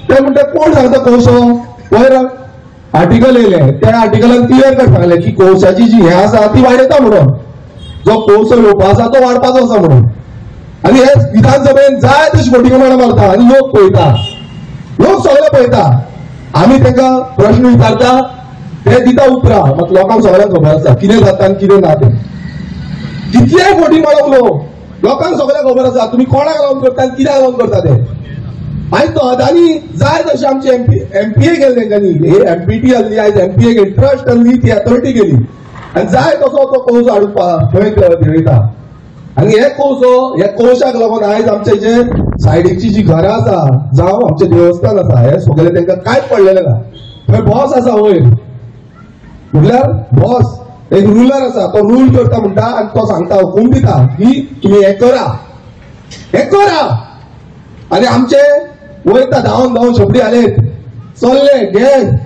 ते म्हणते कोण सांगता कोळसो वयर आर्टिकल येयले त्या आर्टिकलान क्लियर कट सांगले की कोळशाची जी हे आसा ती वाडयता म्हणून जो कोळसो येवपा आसा तो वाडपाचो आसा म्हणून आणि हे विधानसभेन जाय तशी खोटी प्रमाणां मारता आणि लोक पळयता लोक सगळे पळयता आमी तांकां प्रश्न विचारता ते दिता उतरां मात लोकांक सगळ्यांक खबर आसा कितें जाता आनी कितें ना तें कितलेय खोटी मारप लोकांक सगळ्यांक खबर आसा तुमी कोणाक लागून करता आनी कित्याक लागून करता ते आयज तो अदानी जाय तशें आमचे एमपीए गेले तेंच्यांनी हे एमपीटी आहली आयज एमपीए गेली ट्रस्ट आहली ती अथॉरिटी गेली आनी जाय तसो तो कोळसो हाडून थंय देंवयता आनी हे कोळशाक लागून आयज आमचे जे सायडीची जी घरां आसा जावं आमचे देवस्थान आसा हे सगळे तांकां कांयच पडलेलें ना थंय बॉस आसा वयर म्हटल्यार बॉस एक रुलर आसा तो रूल करता म्हणटा आनी तो सांगता हुकूम दिता की तुमी हे करा आनी आमचे वयता धांवन शबडी आलेत चल्ले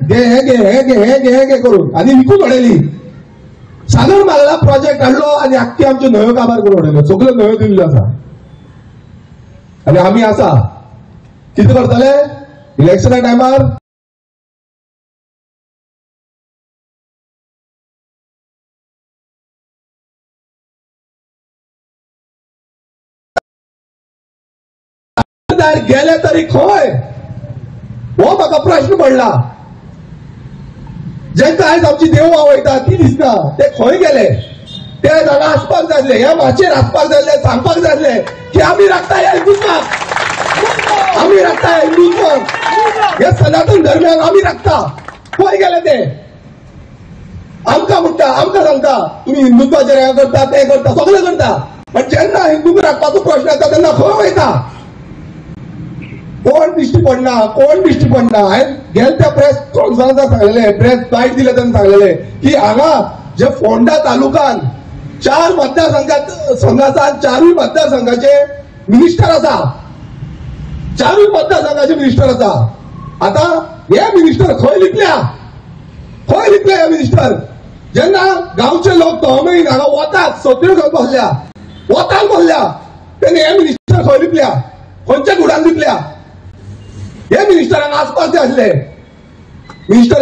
घे करून आनी विकून उडयली सागर मारला प्रोजेक्ट हाडलो आनी आख्खे आमचे न्हंयो काबार करून उडयल्यो सगळ्यो न्हंयो दिल्ल्यो आसा आनी आमी आसा कितें करतले इलेक्शना टायमार गेले तरी खंय हो म्हाका प्रश्न पडला जेंका आयज आमची देवळां वयता ती दिसना ते खंय गेले ते जाणां आसपाक जाय आसले ह्या माचयेर आसपाक जाय आसले सांगपाक जाय आसले की आमी राखता ह्या हिंदुत्वाक हे सनातन धर्माक आमी राखता खंय गेले ते आमकां म्हणटा आमकां सांगता तुमी हिंदुत्वाचेर हें करता तें करता सगळें करता पण जेन्ना हिंदूक राखपाचो प्रश्न येता तेन्ना खंय वयता कोण दिश्टी पडना हांवें गेल त्या प्रेस कॉन्फरन्साक सांगलेले प्रेस बायट दिले तेन्ना सांगलेले की हांगा जे फोंडा तालुकान 4 मतदारसंघात 4 मतदारसंघाचे मिनिस्टर आसा 4 मतदारसंघाचे मिनिस्टर आसा आता हे मिनिस्टर खंय लिपल्या हे मिनिस्टर जेन्ना गांवचे लोक तळमळीन हांगा वतात सत्यो घेवन बसल्या तेन्ना हे मिनिस्टर खंय लिपल्या खंयच्या गुडान लिपल्या हे मिनिस्टरांक आसपाक जाय आसले मिनिस्टर